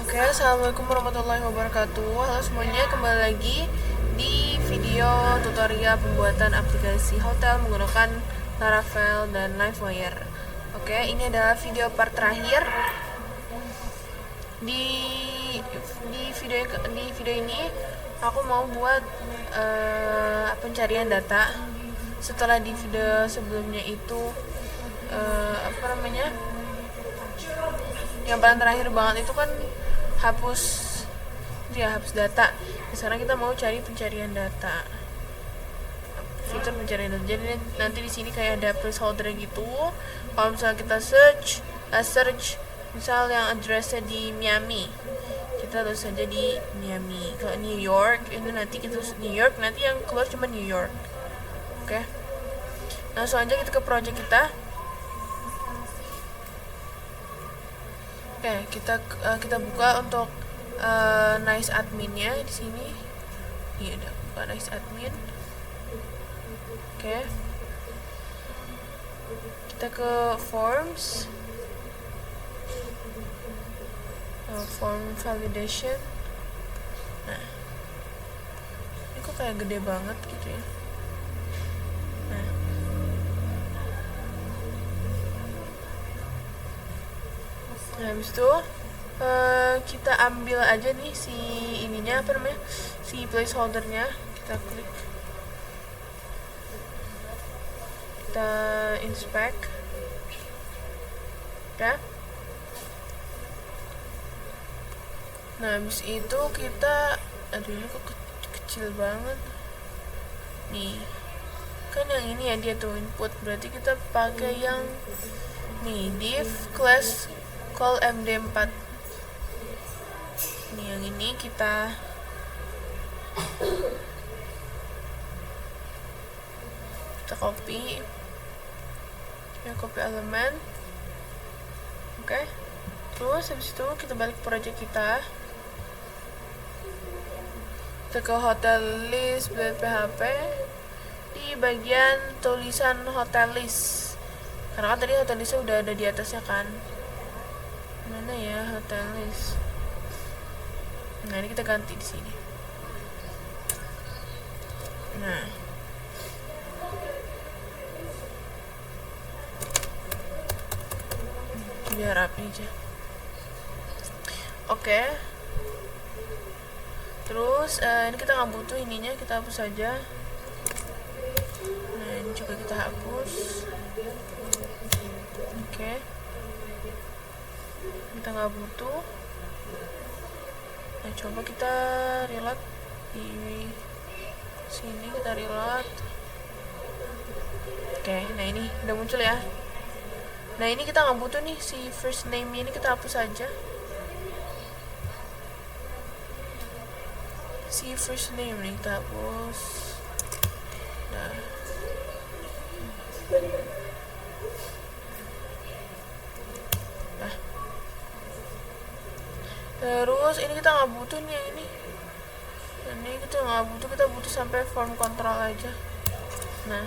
Oke, assalamualaikum warahmatullahi wabarakatuh. Halo semuanya, kembali lagi di video tutorial pembuatan aplikasi hotel menggunakan Laravel dan Livewire. Oke, ini adalah video part terakhir. Di video ini aku mau buat pencarian data. Setelah di video sebelumnya itu yang paling terakhir banget itu kan hapus data. Sekarang kita mau cari pencarian data, fitur pencarian data. Jadi nanti di sini kayak ada placeholder gitu. Kalau misalnya kita search misal yang addressnya di Miami, kita tulis saja di Miami. Kalau New York itu nanti kita tulis New York, nanti yang keluar cuma New York. Oke. Langsung aja kita ke project kita. Oke, kita buka untuk Nice adminnya di sini. Iya, udah buka Nice admin. Oke. Kita ke forms. Form validation. Nah, ini kok kayak gede banget gitu ya. Nah, habis itu kita ambil aja nih si ininya, si placeholdernya. Kita klik, kita inspect ya. Nah, habis itu kita, aduh ini kok kecil banget nih, kan yang ini ya dia tuh input, berarti kita pakai yang nih div class call md4. Ini yang ini kita copy elemen. Oke. Terus habis itu kita balik ke project kita ke hotel list php di bagian tulisan hotel list, karena kan tadi hotel listnya udah ada di atasnya kan. Mana ya hotel list? Nah, ini kita ganti di sini. Nah, biar rapi aja. Oke. Terus ini kita nggak butuh ininya, kita hapus saja. Nah, ini juga kita hapus. Oke. Kita nggak butuh. Nah, coba kita reload di sini, kita reload. Oke, nah ini udah muncul ya. Nah, ini kita nggak butuh nih, si first name ini kita hapus saja. Si first name nih kita hapus. Nah, terus ini kita nggak butuh nih yang ini. Ini kita nggak butuh, kita butuh sampai form control aja. Nah,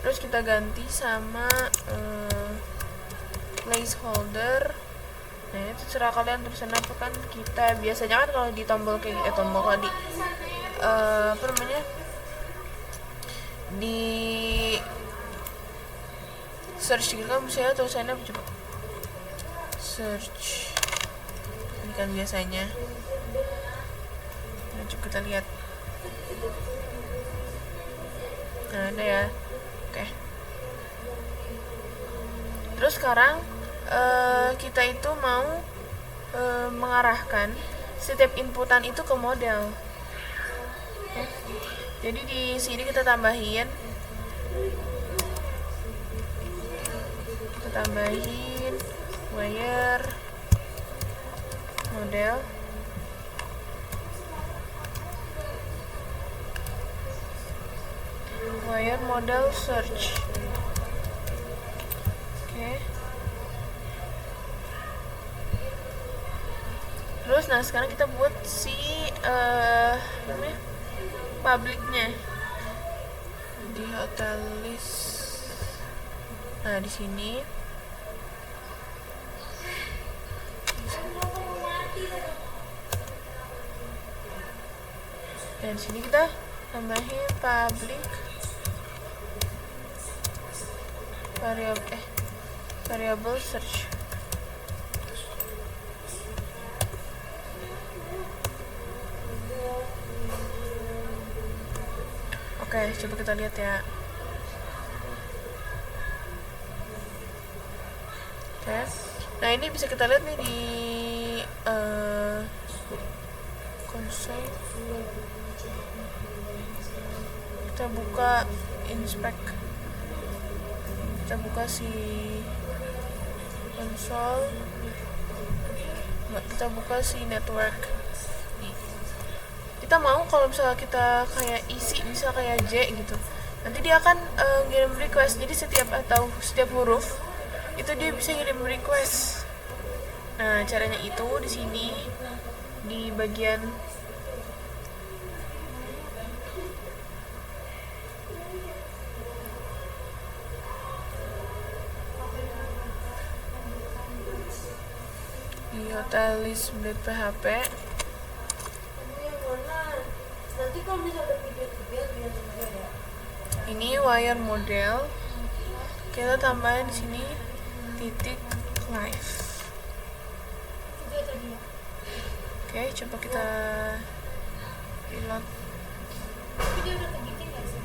terus kita ganti sama placeholder. Nah, itu terserah kalian tulisan apa kan. Kita biasanya kan kalau di tombol kayak kalau di di search gitu kan misalnya tulisannya apa coba? Search. Ini kan biasanya. Nah, coba kita lihat. Nah, ada ya. Oke. Terus sekarang kita itu mau mengarahkan setiap inputan itu ke model. Oke. Jadi di sini kita tambahin wire model search. Oke. Terus nah sekarang kita buat si publiknya di hotel list. Nah, di sini Dan di sini kita tambahin public variable search. Oke, coba kita lihat ya. Oke. Nah, ini bisa kita lihat nih di console. Kita buka inspect. Kita buka si console. Kita buka si network. Nih. Kita mau kalau misalnya kita kayak isi, bisa kayak J gitu, nanti dia akan ngirim request. Jadi setiap huruf itu dia bisa ngirim request. Nah, caranya itu di sini di bagian di hotel list php. Nanti kalau bisa ada video juga ya. Ini wire model. Kita tambahin di sini titik live. Juga tadi ya. Oke, coba kita reload. Video udah kebikin nggak sih?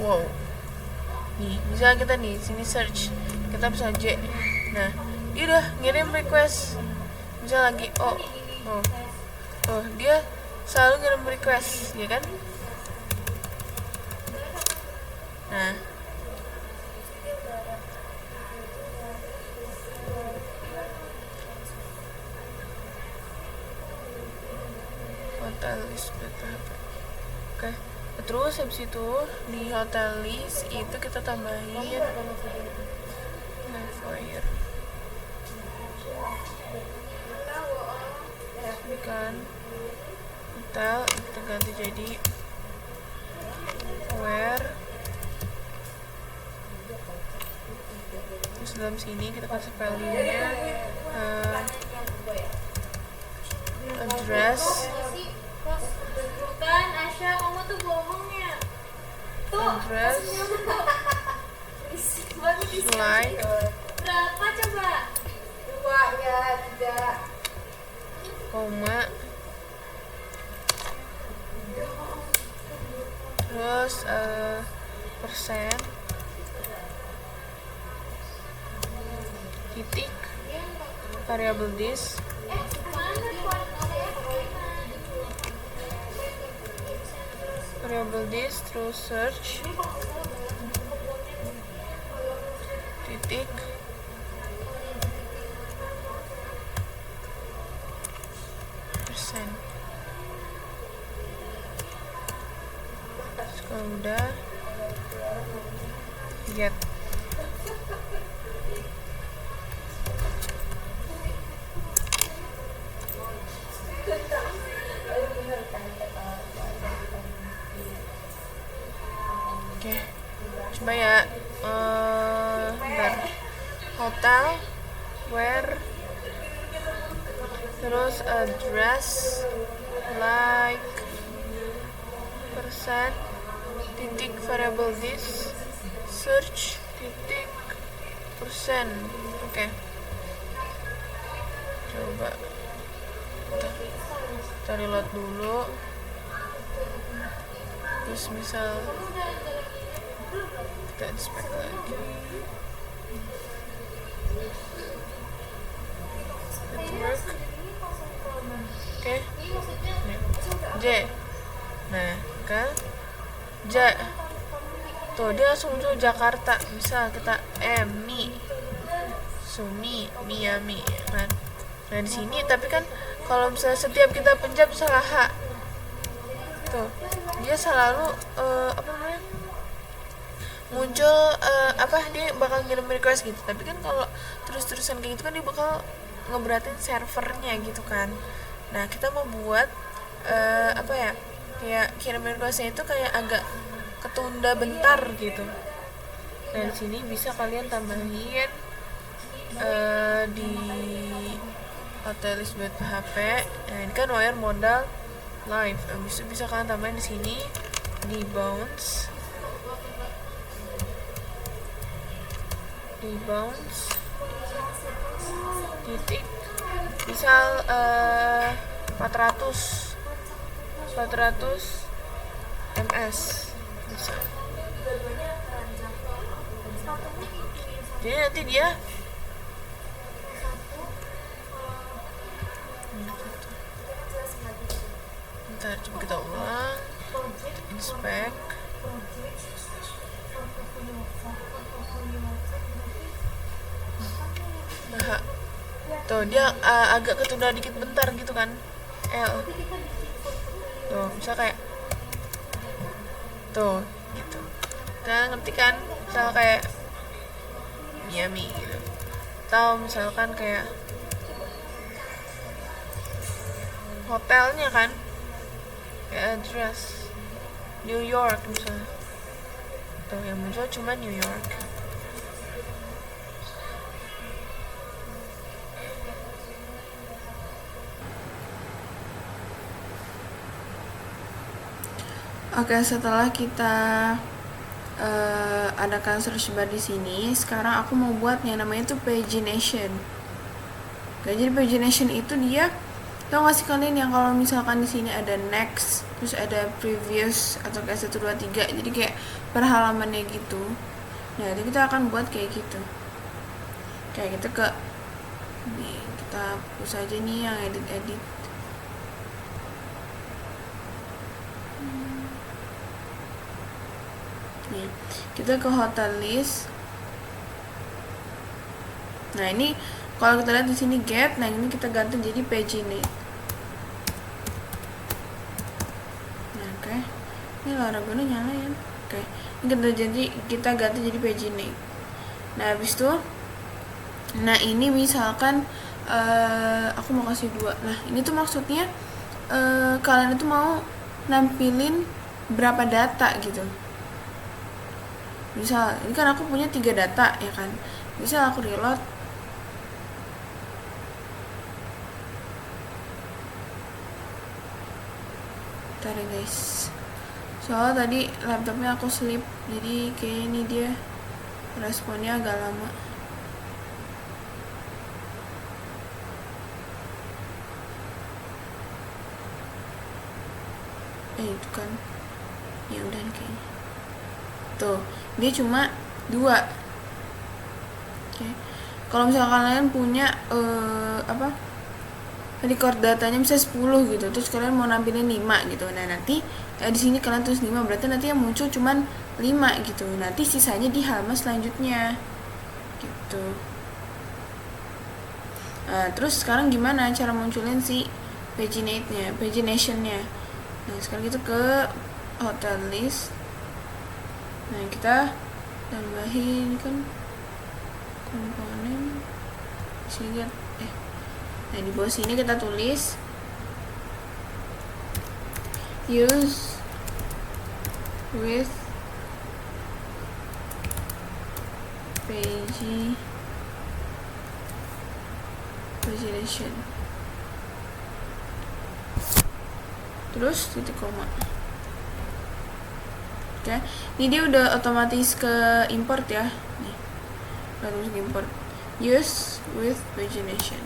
Wow. Nih, misalnya kita nih sini search, kita bisa J. Nah, dia udah ngirim request. Misal lagi dia selalu ngirim request, ya kan? Nah, hotel list php. Oke, terus habis itu di hotel list itu kita tambahin Livewire. Kan hotel kita ganti jadi where. Terus dalam sini kita kasih value-nya address. Bukan, Asya, kamu tuh bohongnya. Tuh, Address. Slide. Berapa coba? 2 ya, 3. Koma. Terus persen. Titik. Variable this. Variable this, terus search. Titik. Persen. Terus kalau udah get. Oke, coba ya. Bentar. Hotel, where, terus address, like, persen, titik variable this, search, titik, persen. Oke. Coba kita reload dulu. Terus misal kita inspect lagi. Network. Oke. J. Nah, kan J. Tuh, dia langsung muncul Jakarta. Bisa kita Mi, Sumi, Miami, kan. Nah, di sini tapi kan kalau misalnya setiap kita pencet salah H. Tuh, dia selalu muncul dia bakal ngirim request gitu. Tapi kan kalau terus-terusan kayak gitu kan dia bakal ngeberatin servernya gitu kan. Nah, kita mau buat kayak kirim requestnya itu kayak agak ketunda bentar gitu. Nah, di sini bisa kalian tambahin di hotel list buat PHP. Nah ini kan wire modal live. Abis itu bisa kalian tambahin di sini di bounce, titik misal 400 ms bisa. Jadi nanti dia bentar, coba kita ulang. Inspect. Nah, tuh dia agak ketunda dikit bentar gitu kan, L tuh bisa kayak tuh gitu. Kita ngerti kan, misal kayak Miami gitu, atau misalkan kayak hotelnya kan, kayak address New York misalnya, tuh yang muncul cuma New York. Oke, setelah kita adakan search bar di sini, sekarang aku mau buat yang namanya itu pagination. Oke, jadi pagination itu dia, tau gak sih kalian yang kalau misalkan di sini ada next, terus ada previous atau kayak 1 2 3, jadi kayak per halamannya gitu. Nah, itu kita akan buat kayak gitu. Kayak kita nih, kita hapus aja nih yang edit. Nih, kita ke hotel list. Nah, ini kalau kita lihat di sini get, nah ini kita ganti jadi paginate. Nah, oke. Ini larabanya nyala ya. Oke. Ini kita ganti jadi paginate. Nah, habis itu ini misalkan aku mau kasih 2. Nah, ini tuh maksudnya kalian itu mau nampilin berapa data gitu. Misal ini kan aku punya 3 data ya kan, misal aku reload, bentar ya guys, soalnya tadi laptopnya aku sleep, jadi kayak ini dia responnya agak lama. Itu kan ya udah kayaknya tuh dia cuma 2. Oke. Kalau misalkan kalian punya record datanya bisa 10 gitu, terus kalian mau nampilin 5 gitu. Nah, nanti di sini kalian tulis 5, berarti nanti yang muncul cuman 5 gitu. Nanti sisanya di halaman selanjutnya. Gitu. Terus sekarang gimana cara munculin si pagination-nya? Nah, sekarang kita ke hotel list. Nah, kita tambahin kan komponen sini. Nah, di bawah sini kita tulis use with pagination. Terus titik koma. Oke, ini dia udah otomatis ke import ya. Nih, udah terus import use with pagination.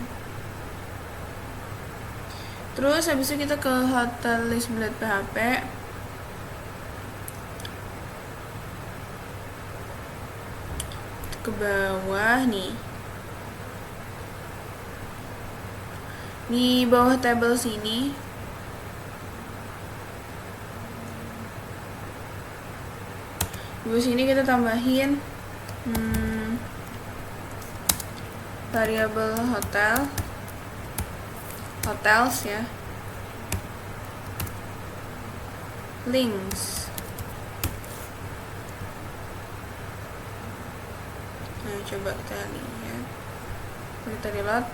Terus habis itu kita ke hotel list PHP. Ke bawah nih. Di bawah table sini di sini kita tambahin variabel hotels ya, links. Nah, coba kita lihat, kita reload.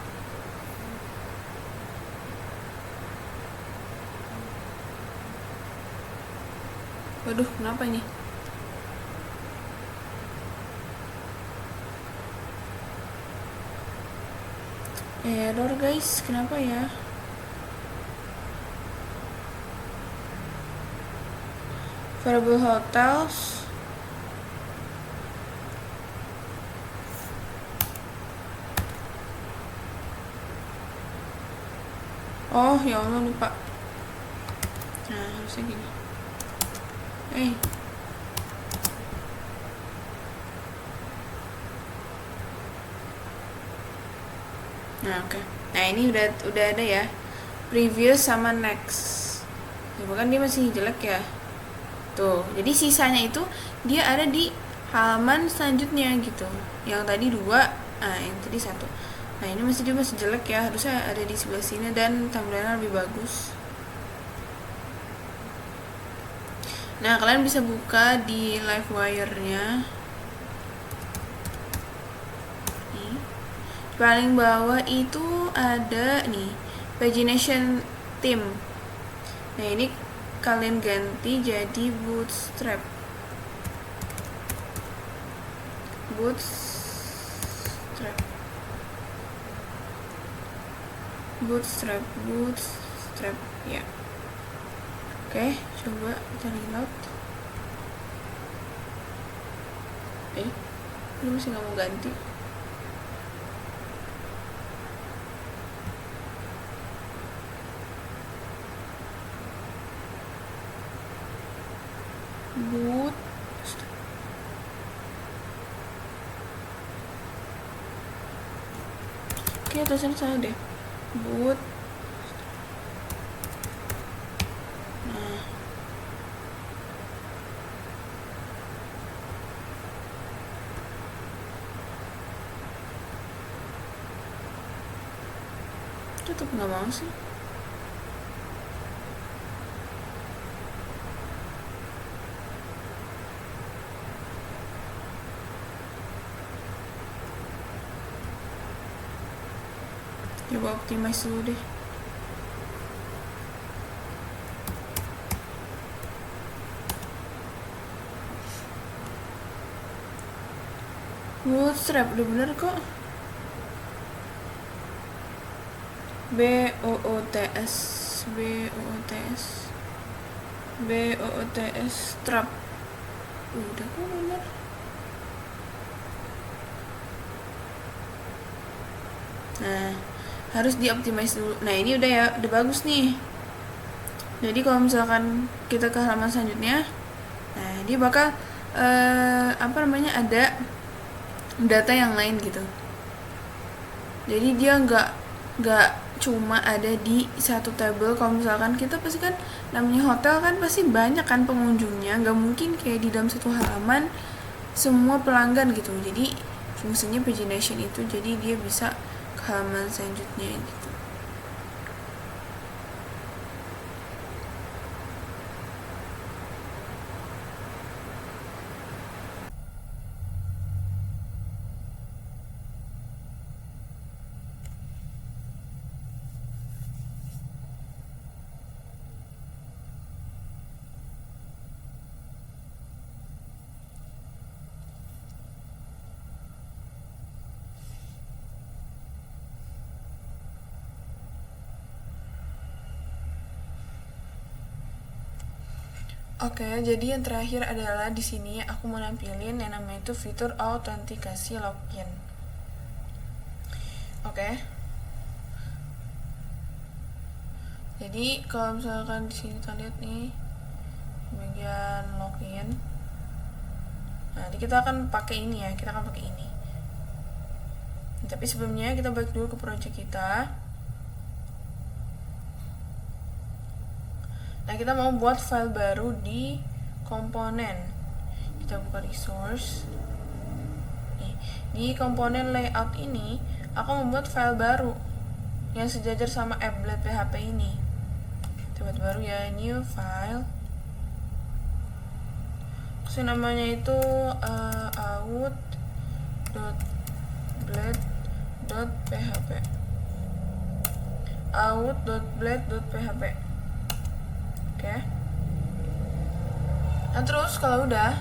Waduh, kenapa ini? Error guys, kenapa ya? Variable hotels. Oh ya Allah, lupa. Nah harusnya gini. Nah oke. Nah ini udah ada ya, previous sama next. Ya, bukan dia masih jelek ya. Tuh, jadi sisanya itu dia ada di halaman selanjutnya gitu. Yang tadi 2, yang tadi 1. Nah ini dia masih jelek ya, harusnya ada di sebelah sini dan tampilannya lebih bagus. Nah kalian bisa buka di Livewire-nya. Nih, paling bawah itu ada nih pagination theme. Nah ini kalian ganti jadi bootstrap. Ya. Oke, coba kita reload. Ini masih nggak mau ganti. Boot. Oke, tulisannya salah deh. Boot. Nah. Tetap nggak mau sih. Coba optimize dulu deh. Bootstrap udah bener kok. B-O-O-T-S trap. Udah kok bener. Nah harus dioptimize dulu. Nah ini udah ya, udah bagus nih. Jadi kalau misalkan kita ke halaman selanjutnya, nah dia bakal ada data yang lain gitu. Jadi dia nggak cuma ada di satu tabel. Kalau misalkan kita pasti kan namanya hotel kan pasti banyak kan pengunjungnya, nggak mungkin kayak di dalam satu halaman semua pelanggan gitu. Jadi fungsinya pagination itu jadi dia bisa ke halaman selanjutnya gitu. Oke, jadi yang terakhir adalah di sini aku mau nampilin yang namanya itu fitur autentikasi login. Oke. Jadi kalau misalkan di sini kita lihat nih bagian login. Nah, jadi kita akan pakai ini ya, Tapi sebelumnya kita balik dulu ke project kita. Nah, kita mau buat file baru di komponen. Kita buka resource. Nih, di komponen layout ini, aku membuat file baru yang sejajar sama applet PHP ini. Kita buat baru ya, new file. Terus namanya itu out.blade.php. out.blade.php. Oke. Nah terus kalau udah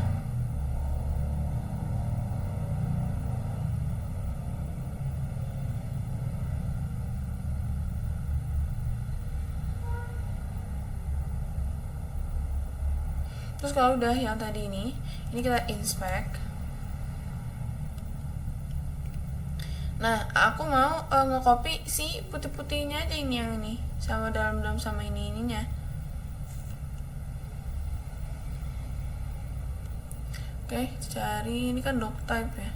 Terus kalau udah yang tadi ini kita inspect. Nah, aku mau nge-copy si putih-putihnya aja ini, yang ini sama dalam-dalam sama ininya. Oke, cari ini kan doc type ya.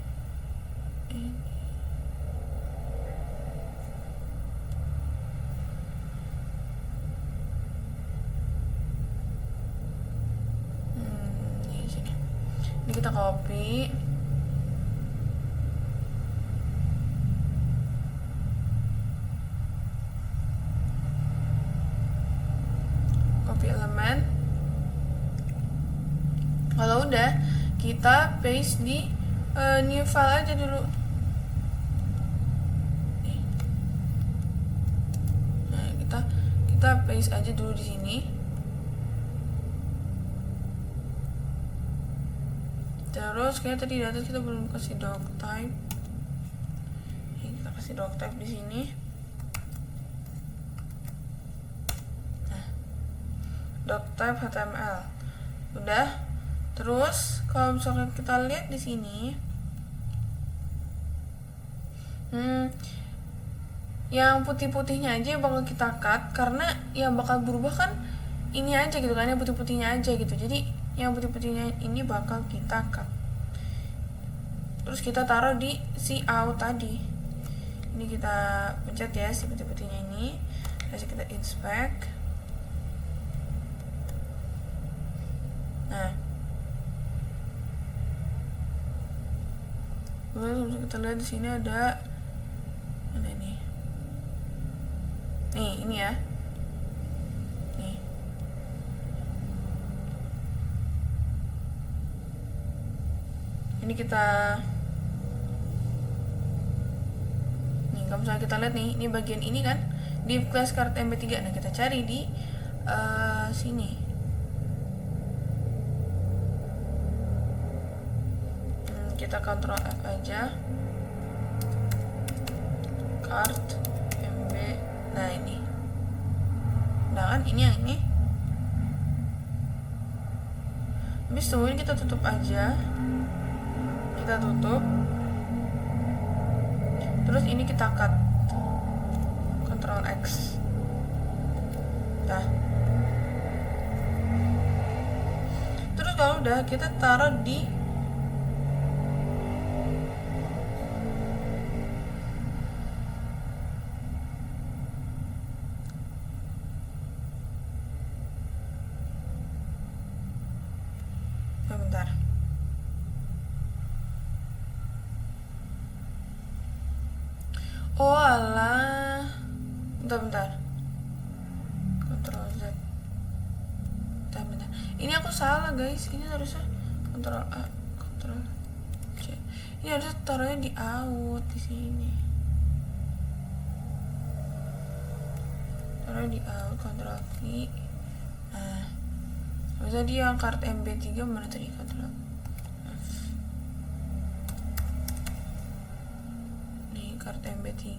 Ini sini. Ini kita copy. Copy elemen. Kalau udah, kita paste di new file aja dulu. Nah, kita paste aja dulu di sini. Terus kayak tadi di atas kita belum kasih doc type. Ini kita kasih doc type di sini. Nah, doc type HTML. Udah. Terus kalau misalkan kita lihat di sini, yang putih-putihnya aja bakal kita cut, karena yang bakal berubah kan ini aja gitu kan, yang putih-putihnya aja gitu. Jadi yang putih-putihnya ini bakal kita cut. Terus kita taruh di si out tadi. Ini kita pencet ya si putih-putihnya ini. Terus kita inspect. Nah, lalu kita lihat di sini ada mana nih? Nih, ini ya. Nih. Ini kita kalau misalnya kita lihat nih, ini bagian ini kan di class card mb3. Nah, kita cari di sini. Kita Ctrl F aja, card mb. Nah, ini nah kan ini yang ini. Habis tungguin, kita tutup aja, kita tutup. Terus ini kita cut, Ctrl X. Nah, terus kalau udah, kita taruh di bentar. Oh alah, bentar. Ctrl Z. Bentar. Ini aku salah guys. Ini harusnya Ctrl A, Ctrl C. Ini harusnya taruhnya di out di sini. Taruh di out, Ctrl V. Nah, bisa dia card mb3 mana tadi, Ctrl F. Nih card mb3.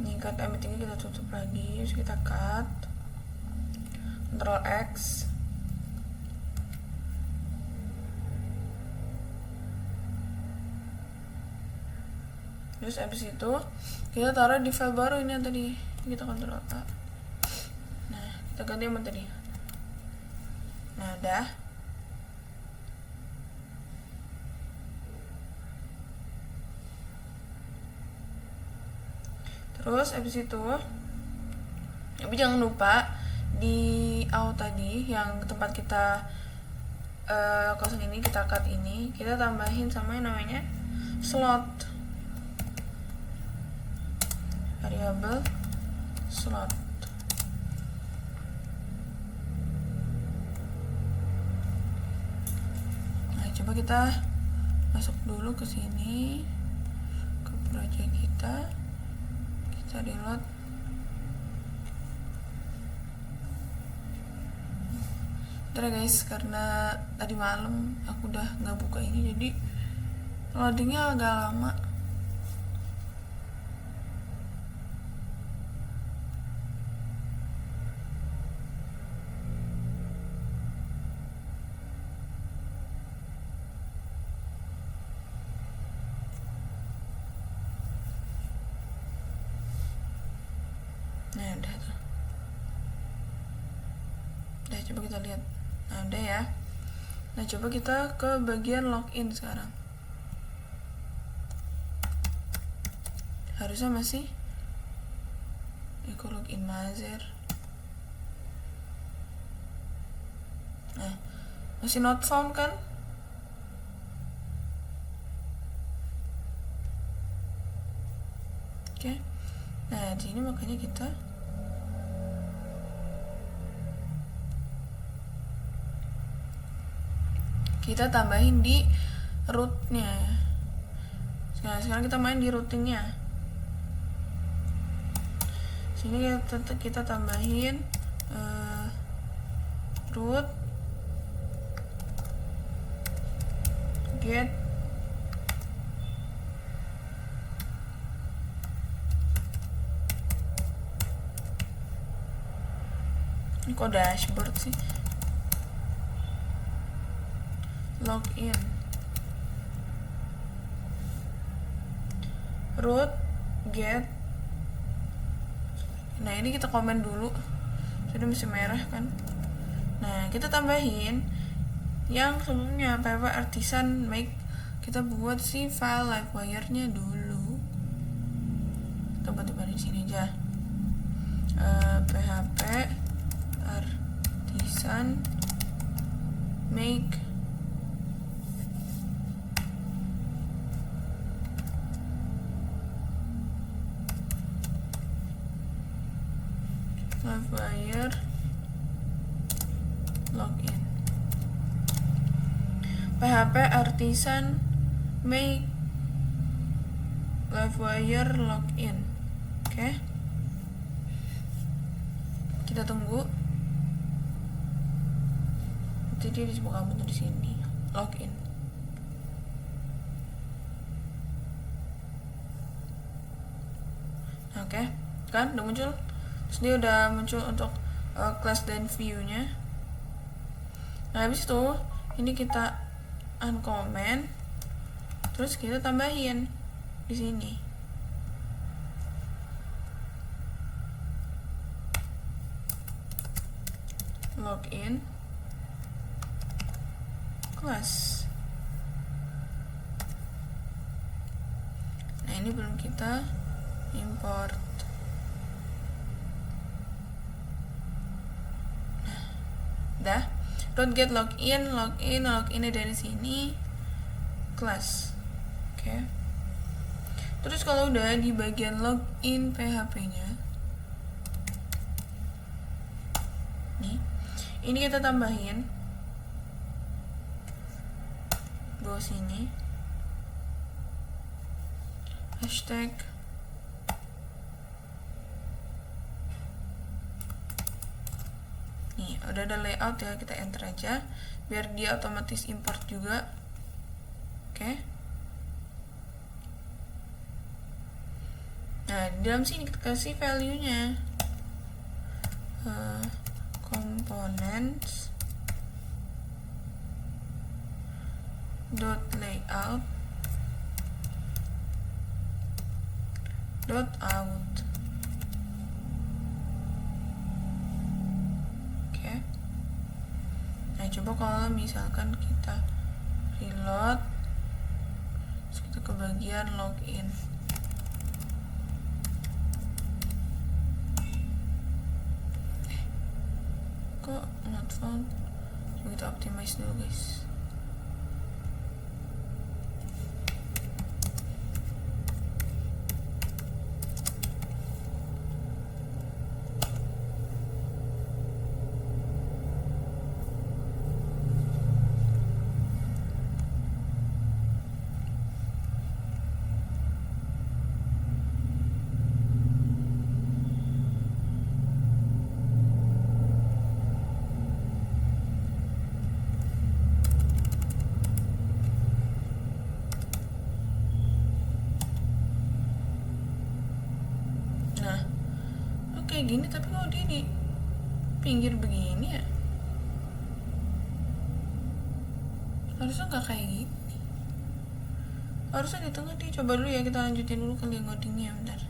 Nih card mb3 kita tutup lagi, terus kita cut, Ctrl X. Terus abis itu kita taruh di file baru ini yang tadi kita Ctrl A. Nah, kita ganti sama tadi. Nah, dah. Terus abis itu, tapi jangan lupa di out tadi yang tempat kita kosong ini, kita cut ini, kita tambahin sama yang namanya slot, variabel slot. Nah, coba kita masuk dulu ke sini, ke project kita reload. Bentar ya guys, karena tadi malam aku udah nggak buka ini, jadi loadingnya agak lama. Nah udah tuh, udah, coba kita lihat. Nah udah ya. Nah coba kita ke bagian login sekarang. Harusnya masih ikut login Mazer. Nah masih not found kan? Oke. Nah di sini makanya kita tambahin di rootnya. Sekarang kita main di routingnya. Sini kita tambahin root get ini kok dashboard sih, login root get. Nah ini kita komen dulu, sudah masih merah kan. Nah kita tambahin yang sebelumnya php artisan make, kita buat si file livewire nya dulu. Kita buat di sini aja, php artisan make livewire login. PHP artisan make livewire login. Oke. Kita tunggu. Jadi di sebuah kamu tuh di sini login. Oke, kan udah muncul. Terus dia udah muncul untuk class dan view-nya. Nah habis itu ini kita uncomment, terus kita tambahin di sini login class. Nah ini belum kita import. Dah, root get login dari sini class. Oke. Terus kalau udah di bagian login PHP-nya, nih, ini kita tambahin bawah sini hashtag nih, udah ada layout ya, kita enter aja biar dia otomatis import juga. Oke. Nah di dalam sini kita kasih value nya components dot layout dot out. Oke. Nah coba kalau misalkan kita reload, terus kita ke bagian login. Kok not found? Coba kita optimize dulu guys. kayak gini, tapi kok dia di pinggir begini ya? Harusnya nggak kayak gini. Harusnya di tengah dia. Coba dulu ya, kita lanjutin dulu kali ngodingnya, bentar.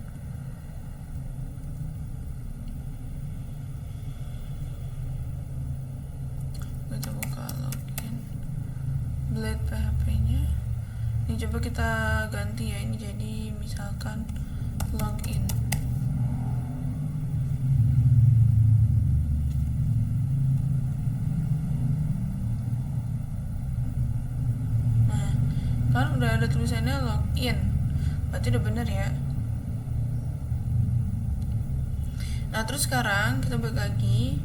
Kita buka login Blade PHP-nya. Ini coba kita ganti ya, ini jadi misalkan login. Nah, kan udah ada tulisannya login, berarti udah bener ya. Nah, terus sekarang kita balik lagi.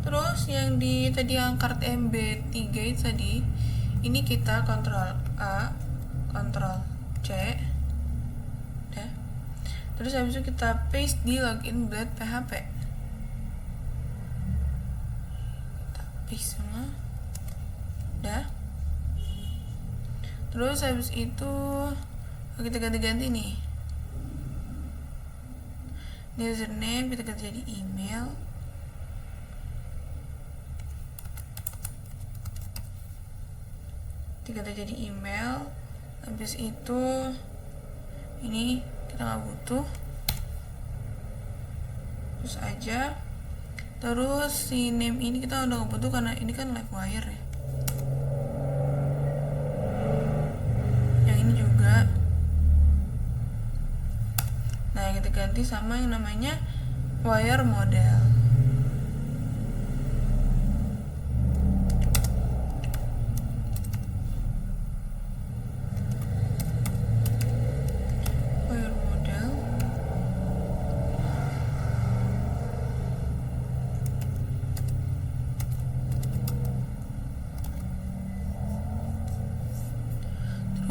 Terus yang di tadi yang card MB3 itu tadi, ini kita Ctrl A, Ctrl C, udah. Terus habis itu kita paste di login Blade PHP. Kita paste semua, udah. Terus habis itu kita ganti-ganti nih. Username kita ganti jadi email. Kita jadi email. Habis itu ini kita nggak butuh, terus aja. Terus si name ini kita udah nggak butuh karena ini kan Livewire ya. Yang ini juga. Nah, kita ganti sama yang namanya wire model.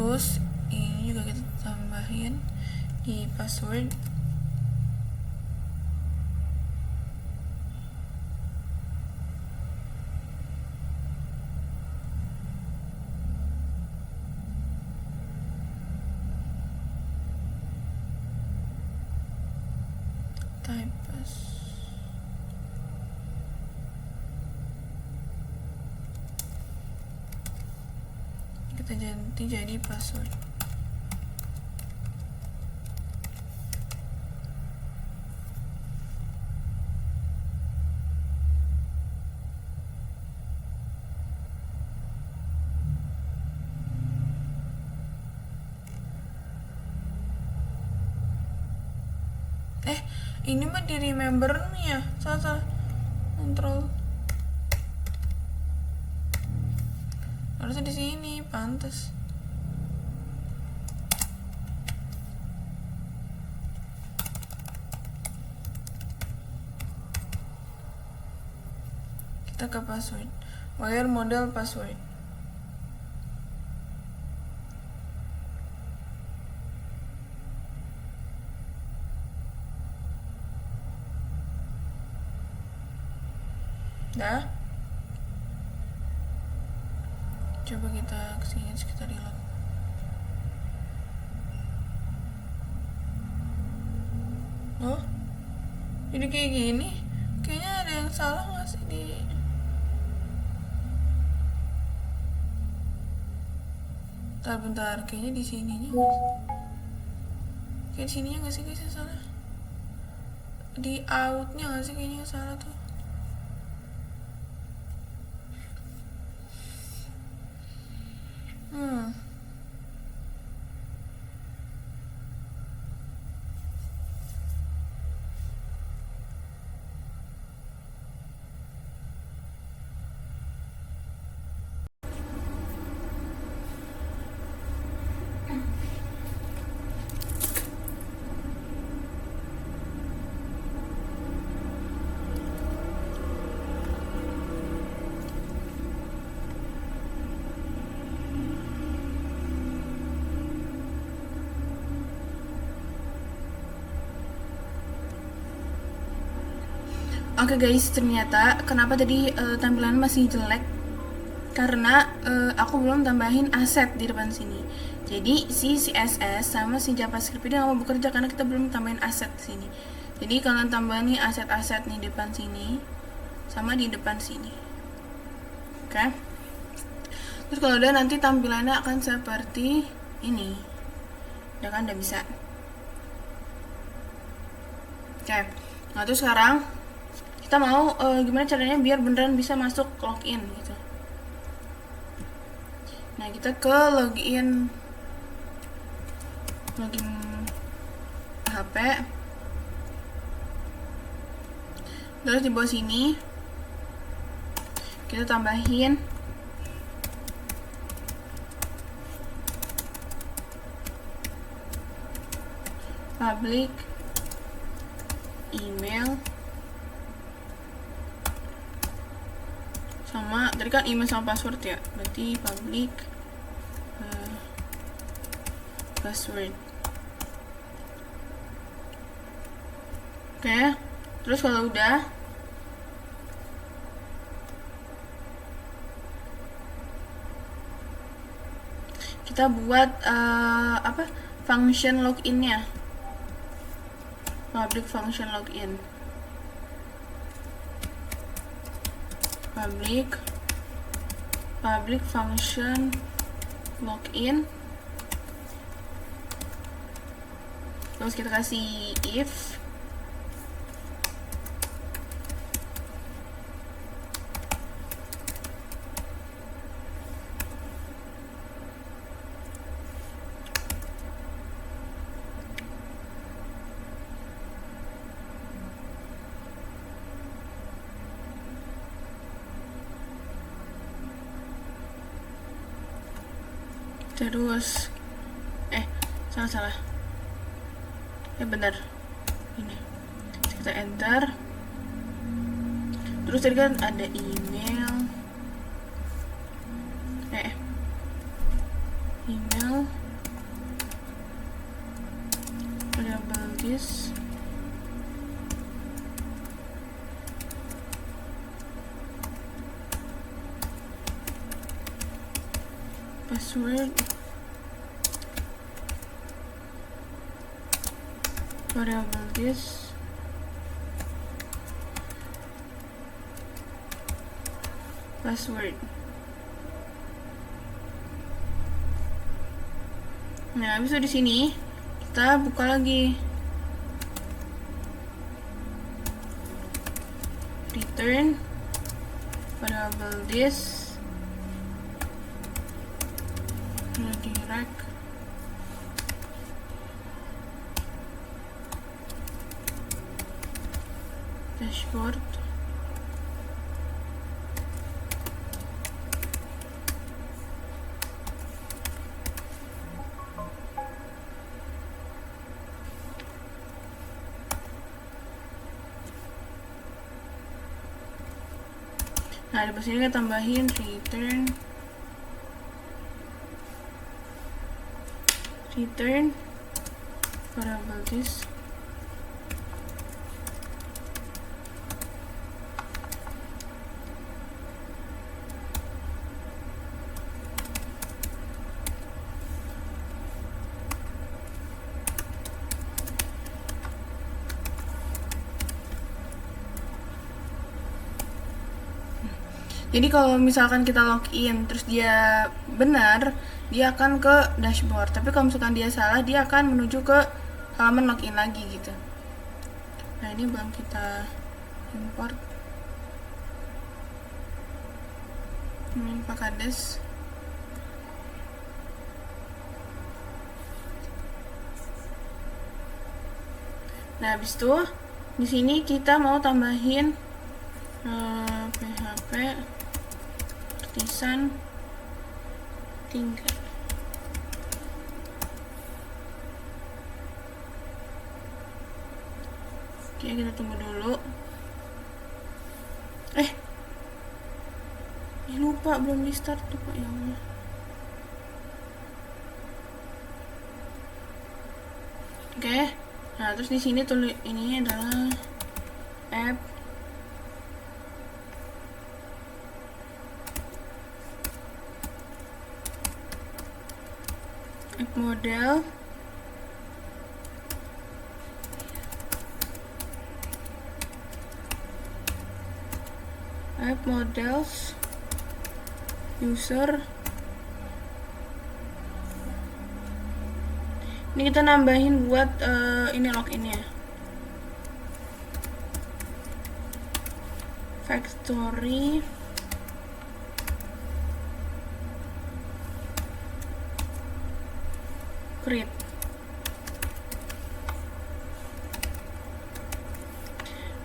Terus ini juga kita tambahin di password. Type pass. Kita ganti jadi password. Ini mah di remember nih ya, salah kontrol. Harusnya di sini, pantas. Kita ke password, wire model password. Dah. Coba kita kesini, kita reload. Oh, jadi kayak gini. Kayaknya ada yang salah nggak sih di? Bentar, kayaknya di sininya. Kayak di sininya nggak sih guys yang salah? Di outnya nggak sih kayaknya yang salah tuh? Oke guys, ternyata kenapa tadi tampilan masih jelek karena aku belum tambahin aset di depan sini. Jadi si CSS sama si JavaScript ini nggak mau bekerja karena kita belum tambahin aset di sini. Jadi kalian tambah nih aset-aset nih depan sini sama di depan sini. Oke. Terus kalau udah nanti tampilannya akan seperti ini. Udah kan, udah bisa. Oke. Nah, terus sekarang kita mau gimana caranya biar beneran bisa masuk login gitu. Nah, kita ke login HP. Terus di bawah sini kita tambahin public email sama, tadi kan email sama password ya, berarti public password. Oke, terus kalau udah kita buat function loginnya, public function login, public function login. Terus kita kasih if terus salah benar ini, kita enter. Terus tadi kan ada email variable this password variable this password. Nah, habis itu di sini kita buka lagi return variable this redirect dashboard. Nah, di sini kita tambahin return variable this Jadi kalau misalkan kita login terus dia benar, dia akan ke dashboard. Tapi kalau misalkan dia salah, dia akan menuju ke halaman login lagi gitu. Nah, ini belum kita import. Ini pakai des. Nah, habis itu di sini kita mau tambahin PHP artisan 3. Oke, kita tunggu dulu. Lupa belum di start tuh, Pak, ya Allah. Oke. Nah, terus di sini tulis ini adalah app model app models user. Ini kita nambahin buat ini login ya, factory create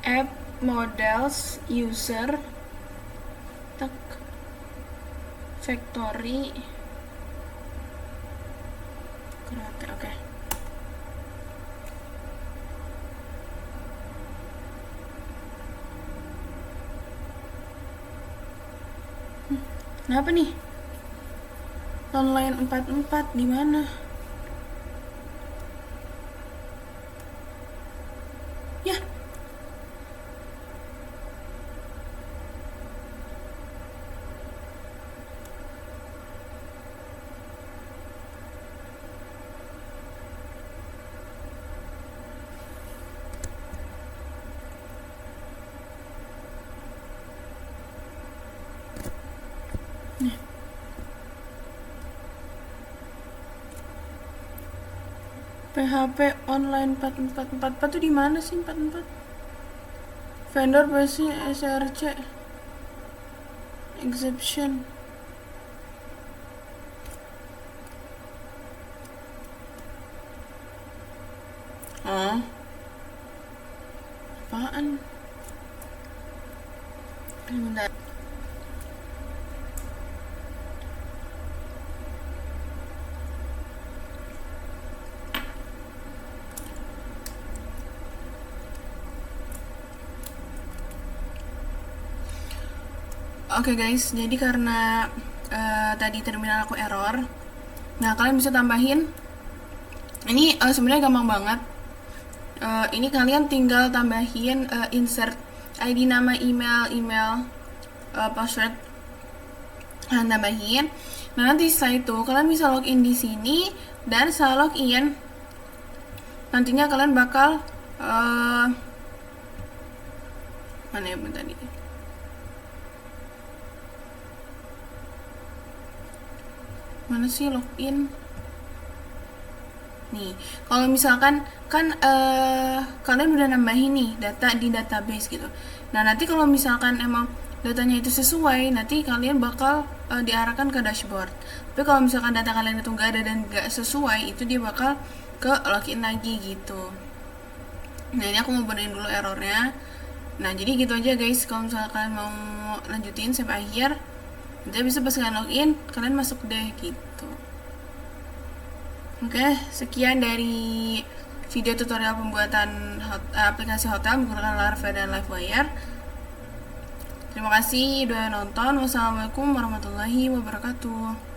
app models user tak factory create. Oke. Kenapa nih? Online 44 di mana? Ya. PHP online 4444 tuh di mana sih 44? Vendor pasti SRC exception. Oh, apaan? Bentar. Oke guys, jadi karena tadi terminal aku error, nah kalian bisa tambahin. Ini sebenarnya gampang banget. Ini kalian tinggal tambahin insert ID, nama, email, password, kalian tambahin. Nah nanti setelah itu kalian bisa login di sini, dan setelah login nantinya kalian bakal mana ya tadi? Mana sih login? Nih, kalau misalkan kan kalian udah nambahin nih data di database gitu. Nah, nanti kalau misalkan emang datanya itu sesuai, nanti kalian bakal diarahkan ke dashboard. Tapi kalau misalkan data kalian itu nggak ada dan nggak sesuai, itu dia bakal ke login lagi gitu. Nah, ini aku mau benerin dulu errornya. Nah, jadi gitu aja guys. Kalau misalkan mau lanjutin sampai akhir, nanti bisa pas kalian login, kalian masuk deh gitu. Oke, sekian dari video tutorial pembuatan aplikasi hotel menggunakan Laravel dan Livewire. Terima kasih udah nonton. Wassalamualaikum warahmatullahi wabarakatuh.